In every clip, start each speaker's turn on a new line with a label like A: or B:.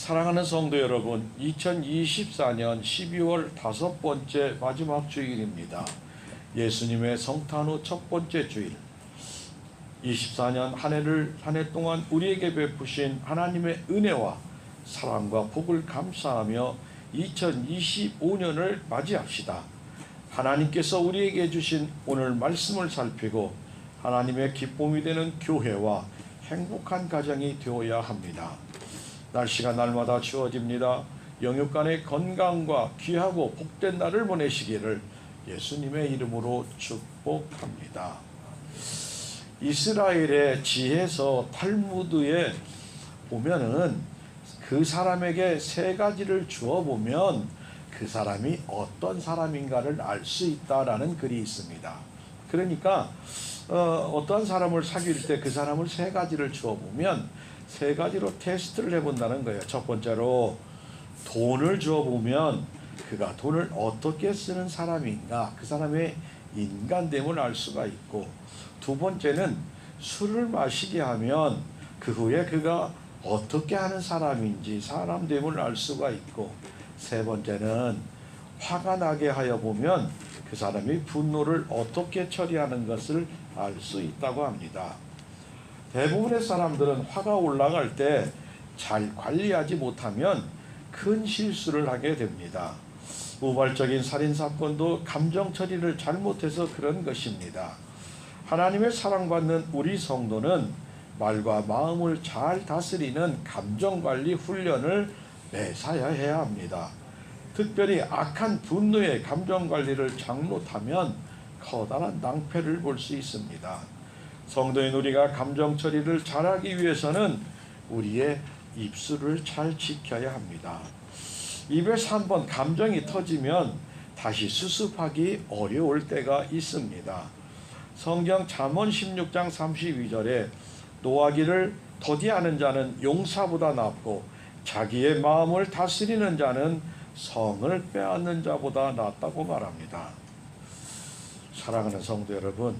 A: 사랑하는 성도 여러분, 2024년 12월 5번째 마지막 주일입니다. 예수님의 성탄 후 첫 번째 주일. 24년 한 해 동안 우리에게 베푸신 하나님의 은혜와 사랑과 복을 감사하며 2025년을 맞이합시다. 하나님께서 우리에게 주신 오늘 말씀을 살피고 하나님의 기쁨이 되는 교회와 행복한 가정이 되어야 합니다. 날씨가 날마다 추워집니다. 영육 간의 건강과 귀하고 복된 날을 보내시기를 예수님의 이름으로 축복합니다. 이스라엘의 지혜서 탈무드에 보면은 그 사람에게 세 가지를 주어 보면 그 사람이 어떤 사람인가를 알 수 있다라는 글이 있습니다. 그러니까 어떤 사람을 사귈 때 그 사람을 세 가지를 주어 보면 세 가지로 테스트를 해본다는 거예요. 첫 번째로 돈을 주어 보면 그가 돈을 어떻게 쓰는 사람인가, 그 사람의 인간됨을 알 수가 있고, 두 번째는 술을 마시게 하면 그 후에 그가 어떻게 하는 사람인지 사람됨을 알 수가 있고, 세 번째는 화가 나게 하여 보면 그 사람이 분노를 어떻게 처리하는 것을 알 수 있다고 합니다. 대부분의 사람들은 화가 올라갈 때 잘 관리하지 못하면 큰 실수를 하게 됩니다. 우발적인 살인사건도 감정 처리를 잘못해서 그런 것입니다. 하나님의 사랑받는 우리 성도는 말과 마음을 잘 다스리는 감정관리 훈련을 매사야 해야 합니다. 특별히 악한 분노의 감정관리를 잘못하면 커다란 낭패를 볼 수 있습니다. 성도인 우리가 감정 처리를 잘하기 위해서는 우리의 입술을 잘 지켜야 합니다. 입에서 한번 감정이 터지면 다시 수습하기 어려울 때가 있습니다. 성경 잠언 16장 32절에 노하기를 더디하는 자는 용사보다 낫고 자기의 마음을 다스리는 자는 성을 빼앗는 자보다 낫다고 말합니다. 사랑하는 성도 여러분,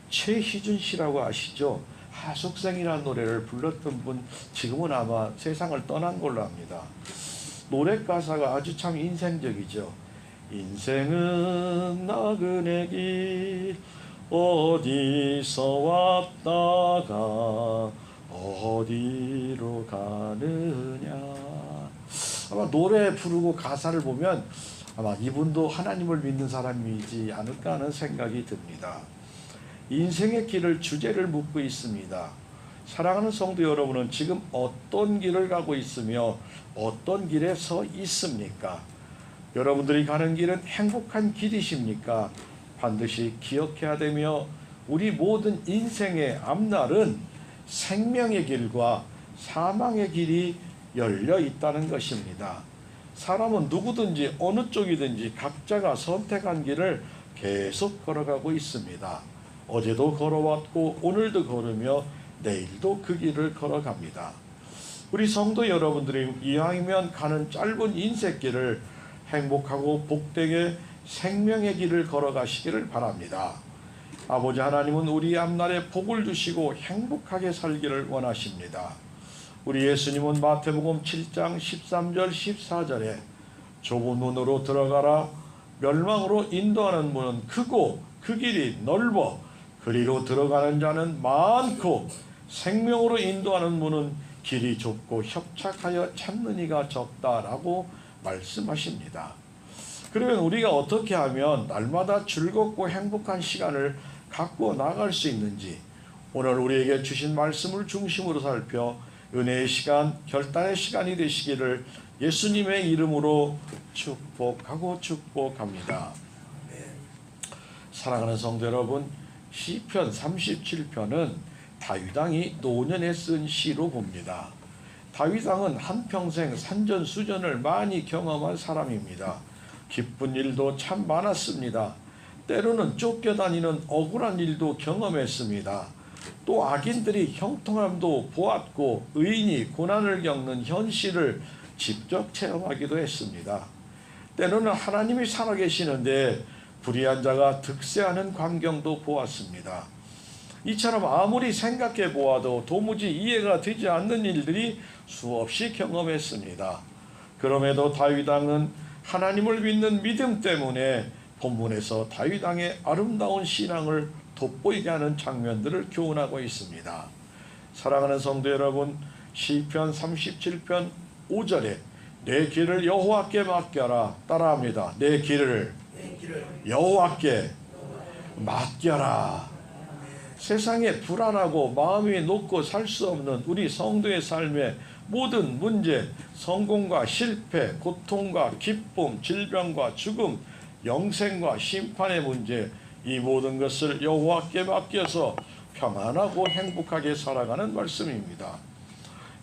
A: 최희준 씨라고 아시죠? 하숙생이라는 노래를 불렀던 분, 지금은 아마 세상을 떠난 걸로 압니다. 노래 가사가 아주 참 인생적이죠. 인생은 나그네 길 어디서 왔다가 어디로 가느냐. 아마 노래 부르고 가사를 보면 아마 이분도 하나님을 믿는 사람이지 않을까 하는 생각이 듭니다. 인생의 길을 주제를 묻고 있습니다. 사랑하는 성도 여러분은 지금 어떤 길을 가고 있으며 어떤 길에 서 있습니까? 여러분들이 가는 길은 행복한 길이십니까? 반드시 기억해야 되며 우리 모든 인생의 앞날은 생명의 길과 사망의 길이 열려 있다는 것입니다. 사람은 누구든지 어느 쪽이든지 각자가 선택한 길을 계속 걸어가고 있습니다. 어제도 걸어왔고 오늘도 걸으며 내일도 그 길을 걸어갑니다. 우리 성도 여러분들이 이왕이면 가는 짧은 인생길을 행복하고 복되게 생명의 길을 걸어가시기를 바랍니다. 아버지 하나님은 우리 앞날에 복을 주시고 행복하게 살기를 원하십니다. 우리 예수님은 마태복음 7장 13절 14절에 좁은 문으로 들어가라, 멸망으로 인도하는 문은 크고 그 길이 넓어 그리로 들어가는 자는 많고 생명으로 인도하는 문은 길이 좁고 협착하여 찾는 이가 적다라고 말씀하십니다. 그러면 우리가 어떻게 하면 날마다 즐겁고 행복한 시간을 갖고 나갈 수 있는지, 오늘 우리에게 주신 말씀을 중심으로 살펴 은혜의 시간, 결단의 시간이 되시기를 예수님의 이름으로 축복하고 축복합니다. 사랑하는 성도 여러분, 시편 37편은 다윗 왕이 노년에 쓴 시로 봅니다. 다윗 왕은 한평생 산전수전을 많이 경험한 사람입니다. 기쁜 일도 참 많았습니다. 때로는 쫓겨다니는 억울한 일도 경험했습니다. 또 악인들이 형통함도 보았고 의인이 고난을 겪는 현실을 직접 체험하기도 했습니다. 때로는 하나님이 살아계시는데 불의한 자가 득세하는 광경도 보았습니다. 이처럼 아무리 생각해 보아도 도무지 이해가 되지 않는 일들이 수없이 경험했습니다. 그럼에도 다윗 왕은 하나님을 믿는 믿음 때문에 본문에서 다윗 왕의 아름다운 신앙을 돋보이게 하는 장면들을 교훈하고 있습니다. 사랑하는 성도 여러분, 시편 37편 5절에 내 길을 여호와께 맡겨라. 따라합니다. 내 길을 여호와께 맡겨라. 세상에 불안하고 마음이 놓고 살 수 없는 우리 성도의 삶의 모든 문제, 성공과 실패, 고통과 기쁨, 질병과 죽음, 영생과 심판의 문제, 이 모든 것을 여호와께 맡겨서 평안하고 행복하게 살아가는 말씀입니다.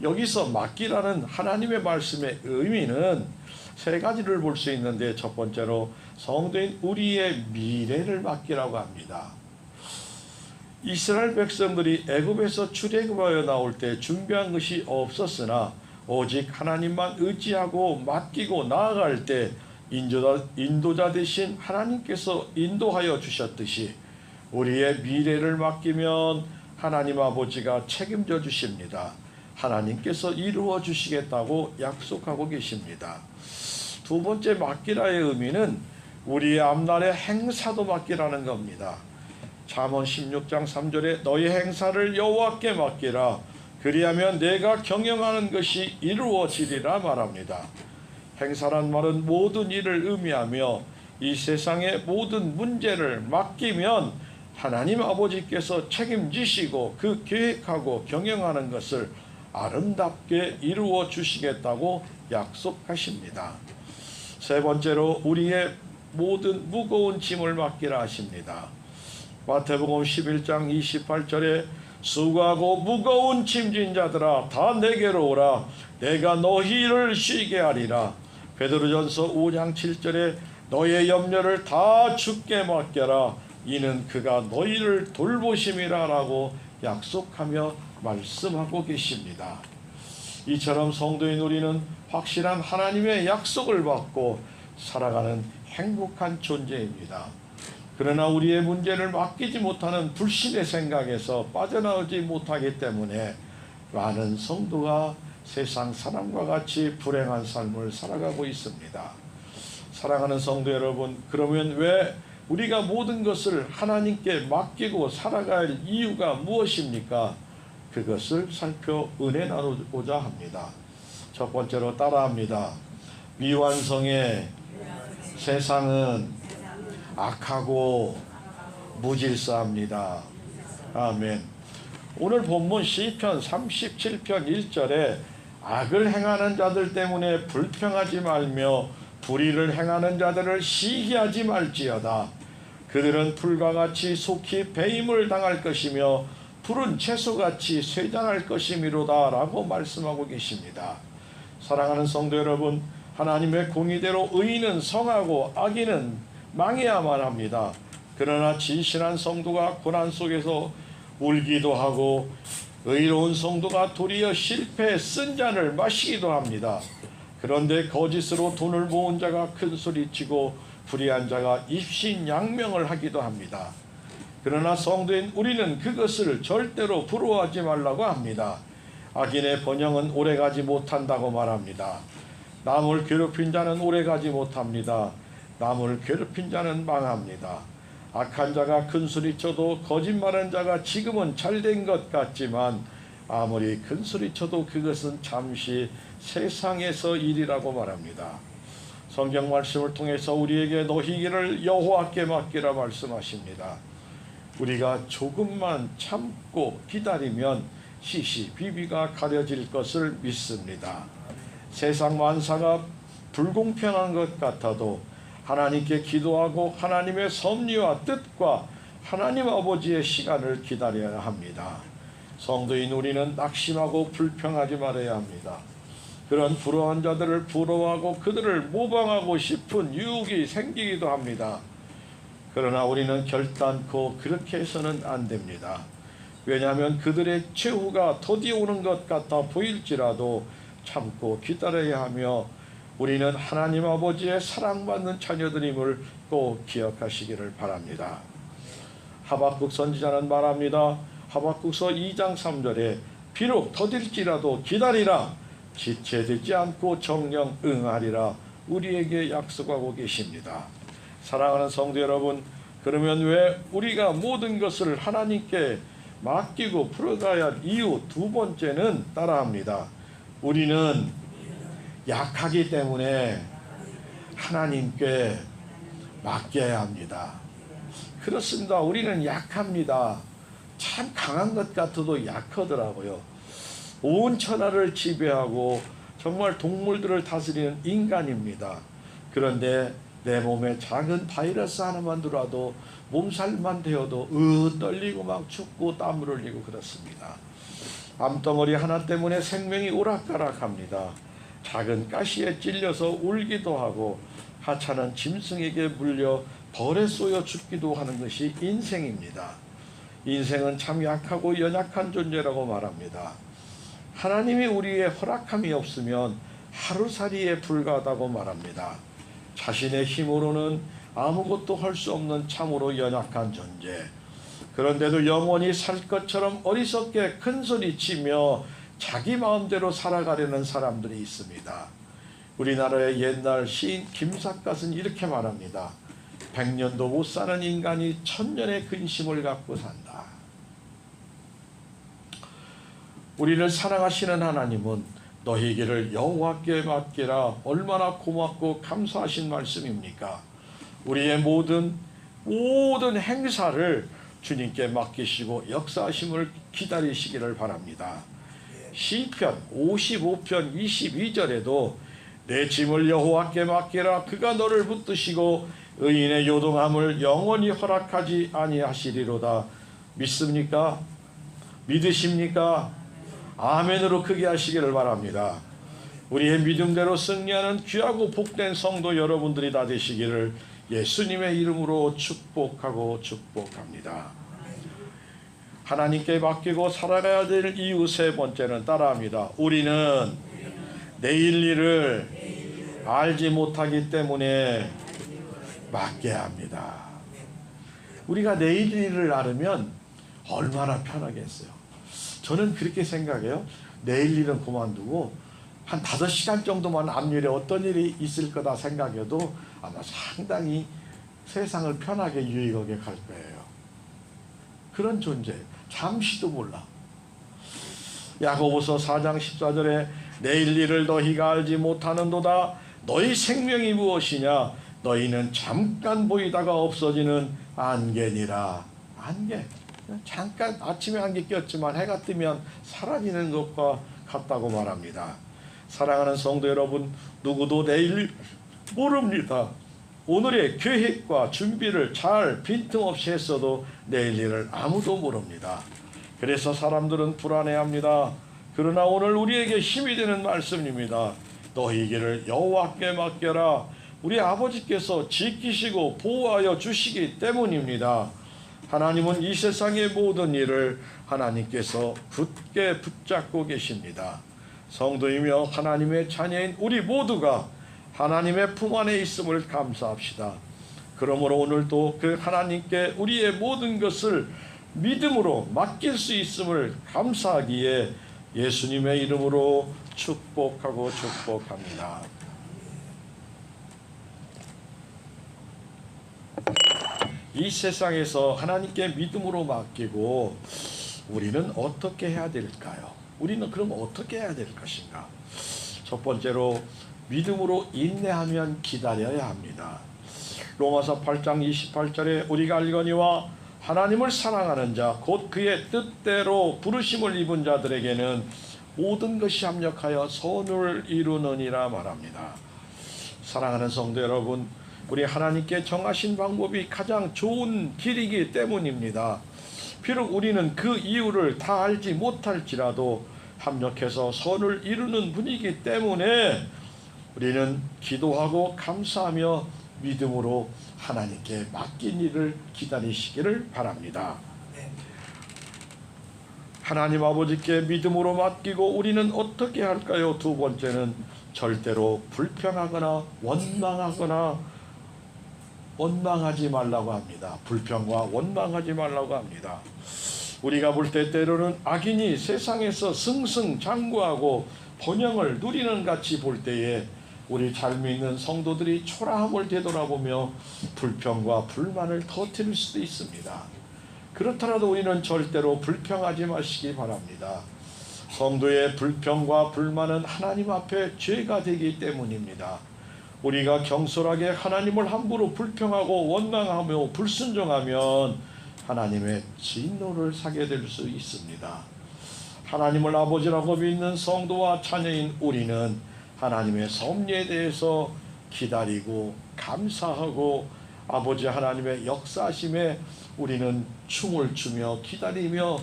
A: 여기서 맡기라는 하나님의 말씀의 의미는 세 가지를 볼 수 있는데, 첫 번째로 성도인 우리의 미래를 맡기라고 합니다. 이스라엘 백성들이 애굽에서 출애굽하여 나올 때 준비한 것이 없었으나 오직 하나님만 의지하고 맡기고 나아갈 때 인도자 되신 하나님께서 인도하여 주셨듯이 우리의 미래를 맡기면 하나님 아버지가 책임져 주십니다. 하나님께서 이루어 주시겠다고 약속하고 계십니다. 두 번째 맡기라의 의미는 우리의 앞날의 행사도 맡기라는 겁니다. 잠언 16장 3절에 너희 행사를 여호와께 맡기라. 그리하면 내가 경영하는 것이 이루어지리라 말합니다. 행사란 말은 모든 일을 의미하며 이 세상의 모든 문제를 맡기면 하나님 아버지께서 책임지시고 그 계획하고 경영하는 것을 아름답게 이루어 주시겠다고 약속하십니다. 세 번째로 우리의 모든 무거운 짐을 맡기라 하십니다. 마태복음 11장 28절에 수고하고 무거운 짐진 자들아 다 내게로 오라. 내가 너희를 쉬게 하리라. 베드로전서 5장 7절에 너의 염려를 다 주께 맡겨라. 이는 그가 너희를 돌보심이라 라고 약속하며 말씀하고 계십니다. 이처럼 성도인 우리는 확실한 하나님의 약속을 받고 살아가는 행복한 존재입니다. 그러나 우리의 문제를 맡기지 못하는 불신의 생각에서 빠져나오지 못하기 때문에 많은 성도가 세상 사람과 같이 불행한 삶을 살아가고 있습니다. 사랑하는 성도 여러분, 그러면 왜 우리가 모든 것을 하나님께 맡기고 살아갈 이유가 무엇입니까? 그것을 살펴 은혜 나누고자 합니다. 첫 번째로 따라합니다. 미완성의 세상은 악하고 무질서합니다. 아멘. 오늘 본문 시편 37편 1절에 악을 행하는 자들 때문에 불평하지 말며 불의를 행하는 자들을 시기하지 말지어다. 그들은 풀과 같이 속히 배임을 당할 것이며 푸른 채소같이 쇠잔할 것이미로다 라고 말씀하고 계십니다. 사랑하는 성도 여러분, 하나님의 공의대로 의인은 성하고 악인은 망해야만 합니다. 그러나 진실한 성도가 고난 속에서 울기도 하고 의로운 성도가 도리어 실패에 쓴 잔을 마시기도 합니다. 그런데 거짓으로 돈을 모은 자가 큰 소리치고 불의한 자가 입신양명을 하기도 합니다. 그러나 성도인 우리는 그것을 절대로 부러워하지 말라고 합니다. 악인의 번영은 오래가지 못한다고 말합니다. 남을 괴롭힌 자는 오래가지 못합니다. 남을 괴롭힌 자는 망합니다. 악한 자가 큰소리쳐도 거짓말한 자가 지금은 잘된 것 같지만 아무리 큰소리쳐도 그것은 잠시 세상에서 일이라고 말합니다. 성경 말씀을 통해서 우리에게 너희 길을 여호와께 맡기라 말씀하십니다. 우리가 조금만 참고 기다리면 시시비비가 가려질 것을 믿습니다. 세상 만사가 불공평한 것 같아도 하나님께 기도하고 하나님의 섭리와 뜻과 하나님 아버지의 시간을 기다려야 합니다. 성도인 우리는 낙심하고 불평하지 말아야 합니다. 그런 부러운 자들을 부러워하고 그들을 모방하고 싶은 유혹이 생기기도 합니다. 그러나 우리는 결단코 그렇게 해서는 안 됩니다. 왜냐하면 그들의 최후가 더디 오는 것 같아 보일지라도 참고 기다려야 하며 우리는 하나님 아버지의 사랑받는 자녀들임을 꼭 기억하시기를 바랍니다. 하박국 선지자는 말합니다. 하박국서 2장 3절에 비록 더딜지라도 기다리라 지체되지 않고 정령 응하리라 우리에게 약속하고 계십니다. 사랑하는 성도 여러분, 그러면 왜 우리가 모든 것을 하나님께 맡기고 풀어가야 할 이유 두 번째는 따라합니다. 우리는 약하기 때문에 하나님께 맡겨야 합니다. 그렇습니다. 우리는 약합니다. 참 강한 것 같아도 약하더라고요. 온 천하를 지배하고 정말 동물들을 다스리는 인간입니다. 그런데 내 몸에 작은 바이러스 하나만 들어와도 몸살만 되어도 떨리고 막 춥고 땀을 흘리고 그렇습니다. 암덩어리 하나 때문에 생명이 오락가락합니다. 작은 가시에 찔려서 울기도 하고 하찮은 짐승에게 물려 벌에 쏘여 죽기도 하는 것이 인생입니다. 인생은 참 약하고 연약한 존재라고 말합니다. 하나님이 우리의 허락함이 없으면 하루살이에 불과하다고 말합니다. 자신의 힘으로는 아무것도 할 수 없는 참으로 연약한 존재. 그런데도 영원히 살 것처럼 어리석게 큰소리치며 자기 마음대로 살아가려는 사람들이 있습니다. 우리나라의 옛날 시인 김삿갓은 이렇게 말합니다. 100년도 못 사는 인간이 1000년의 근심을 갖고 산다. 우리를 사랑하시는 하나님은 너희 길을 여호와께 맡기라 얼마나 고맙고 감사하신 말씀입니까? 우리의 모든 행사를 주님께 맡기시고 역사하심을 기다리시기를 바랍니다. 시편 55편 22절에도 내 짐을 여호와께 맡기라 그가 너를 붙드시고 의인의 요동함을 영원히 허락하지 아니하시리로다. 믿습니까? 믿으십니까? 아멘으로 크게 하시기를 바랍니다. 우리의 믿음대로 승리하는 귀하고 복된 성도 여러분들이 다 되시기를 예수님의 이름으로 축복하고 축복합니다. 하나님께 맡기고 살아가야 될 이유 세 번째는 따라합니다. 우리는 내일 일을 알지 못하기 때문에 맡겨야 합니다. 우리가 내일 일을 알으면 얼마나 편하겠어요. 저는 그렇게 생각해요. 내일 일은 그만두고 한 5시간 정도만 앞일에 어떤 일이 있을 거다 생각해도 아마 상당히 세상을 편하게 유익하게 갈 거예요. 그런 존재, 잠시도 몰라. 야고보서 4장 14절에 내일 일을 너희가 알지 못하는도다. 너희 생명이 무엇이냐? 너희는 잠깐 보이다가 없어지는 안개니라. 안개. 잠깐 아침에 안개 꼈지만 해가 뜨면 사라지는 것과 같다고 말합니다. 사랑하는 성도 여러분, 누구도 내일 모릅니다. 오늘의 계획과 준비를 잘 빈틈없이 했어도 내일 일을 아무도 모릅니다. 그래서 사람들은 불안해합니다. 그러나 오늘 우리에게 힘이 되는 말씀입니다. 너희 길을 여호와께 맡겨라. 우리 아버지께서 지키시고 보호하여 주시기 때문입니다. 하나님은 이 세상의 모든 일을 하나님께서 굳게 붙잡고 계십니다. 성도이며 하나님의 자녀인 우리 모두가 하나님의 품 안에 있음을 감사합시다. 그러므로 오늘도 그 하나님께 우리의 모든 것을 믿음으로 맡길 수 있음을 감사하기에 예수님의 이름으로 축복하고 축복합니다. 이 세상에서 하나님께 믿음으로 맡기고 우리는 어떻게 해야 될까요? 우리는 그럼 어떻게 해야 될 것인가? 첫 번째로 믿음으로 인내하면 기다려야 합니다. 로마서 8장 28절에 우리가 알거니와 하나님을 사랑하는 자 곧 그의 뜻대로 부르심을 입은 자들에게는 모든 것이 합력하여 선을 이루느니라 말합니다. 사랑하는 성도 여러분, 우리 하나님께 정하신 방법이 가장 좋은 길이기 때문입니다. 비록 우리는 그 이유를 다 알지 못할지라도 합력해서 선을 이루는 분이기 때문에 우리는 기도하고 감사하며 믿음으로 하나님께 맡긴 일을 기다리시기를 바랍니다. 하나님 아버지께 믿음으로 맡기고 우리는 어떻게 할까요? 두 번째는 절대로 불평하거나 원망하지 말라고 합니다. 불평과 원망하지 말라고 합니다. 우리가 볼 때 때로는 악인이 세상에서 승승장구하고 번영을 누리는 같이 볼 때에 우리 잘 믿는 성도들이 초라함을 되돌아보며 불평과 불만을 터뜨릴 수도 있습니다. 그렇더라도 우리는 절대로 불평하지 마시기 바랍니다. 성도의 불평과 불만은 하나님 앞에 죄가 되기 때문입니다. 우리가 경솔하게 하나님을 함부로 불평하고 원망하며 불순종하면 하나님의 진노를 사게 될 수 있습니다. 하나님을 아버지라고 믿는 성도와 자녀인 우리는 하나님의 섭리에 대해서 기다리고 감사하고 아버지 하나님의 역사하심에 우리는 춤을 추며 기다리며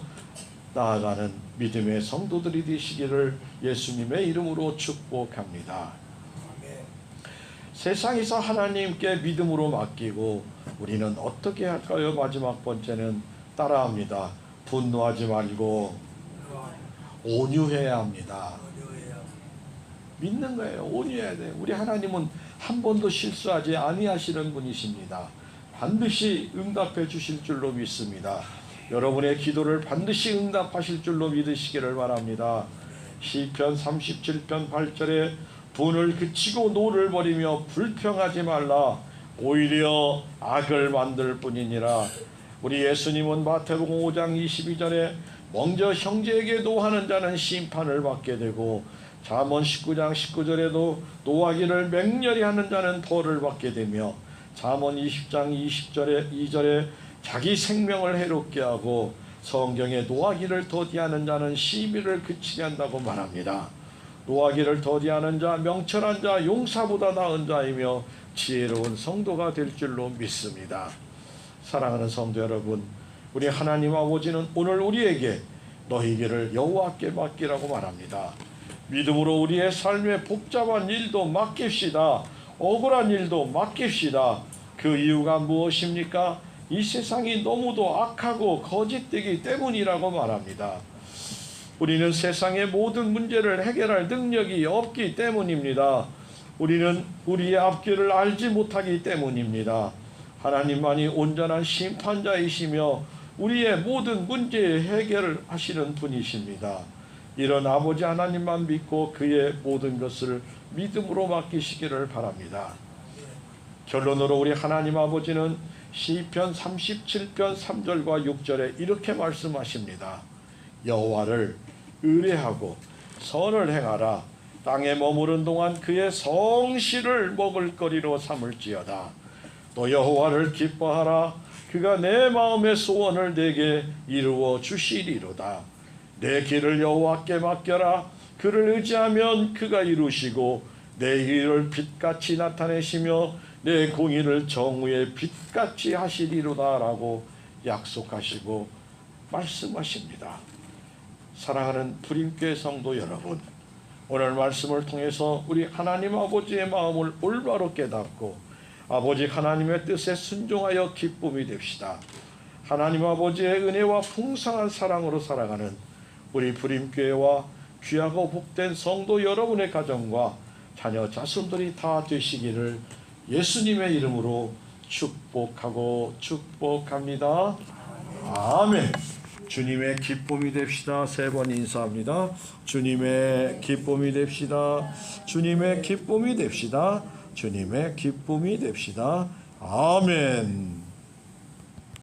A: 나아가는 믿음의 성도들이 되시기를 예수님의 이름으로 축복합니다. 세상에서 하나님께 믿음으로 맡기고 우리는 어떻게 할까요? 마지막 번째는 따라합니다. 분노하지 말고 온유해야 합니다. 믿는 거예요. 온유해야 돼요. 우리 하나님은 한 번도 실수하지 아니하시는 분이십니다. 반드시 응답해 주실 줄로 믿습니다. 여러분의 기도를 반드시 응답하실 줄로 믿으시기를 바랍니다. 시편 37편 8절에 분을 그치고 노를 버리며 불평하지 말라. 오히려 악을 만들 뿐이니라. 우리 예수님은 마태복음 5장 22절에 먼저 형제에게 노하는 자는 심판을 받게 되고 잠언 19장 19절에도 노하기를 맹렬히 하는 자는 벌을 받게 되며 잠언 20장 20절에 2절에 자기 생명을 해롭게 하고 성경에 노하기를 더디하는 자는 시비를 그치게 한다고 말합니다. 노하기를 더디하는 자, 명철한 자, 용사보다 나은 자이며 지혜로운 성도가 될 줄로 믿습니다. 사랑하는 성도 여러분, 우리 하나님 아버지는 오늘 우리에게 너희 길을 여호와께 맡기라고 말합니다. 믿음으로 우리의 삶에 복잡한 일도 맡깁시다. 억울한 일도 맡깁시다. 그 이유가 무엇입니까? 이 세상이 너무도 악하고 거짓되기 때문이라고 말합니다. 우리는 세상의 모든 문제를 해결할 능력이 없기 때문입니다. 우리는 우리의 앞길을 알지 못하기 때문입니다. 하나님만이 온전한 심판자이시며 우리의 모든 문제의 해결을 하시는 분이십니다. 이런 아버지 하나님만 믿고 그의 모든 것을 믿음으로 맡기시기를 바랍니다. 결론으로 우리 하나님 아버지는 시편 37편 3절과 6절에 이렇게 말씀하십니다. 여호와를 의뢰하고 선을 행하라. 땅에 머무른 동안 그의 성실을 먹을거리로 삼을지어다. 또 여호와를 기뻐하라. 그가 내 마음의 소원을 내게 이루어 주시리로다. 내 길을 여호와께 맡겨라. 그를 의지하면 그가 이루시고 내 길을 빛같이 나타내시며 내 공의를 정의의 빛같이 하시리로다 라고 약속하시고 말씀하십니다. 사랑하는 불임교회 성도 여러분, 오늘 말씀을 통해서 우리 하나님 아버지의 마음을 올바로 깨닫고 아버지 하나님의 뜻에 순종하여 기쁨이 됩시다. 하나님 아버지의 은혜와 풍성한 사랑으로 살아가는 우리 불임교회와 귀하고 복된 성도 여러분의 가정과 자녀 자손들이 다 되시기를 예수님의 이름으로 축복하고 축복합니다. 아멘. 주님의 기쁨이 됩시다. 세 번 인사합니다. 주님의 기쁨이 됩시다. 주님의 기쁨이 됩시다. 주님의 기쁨이 됩시다. 아멘.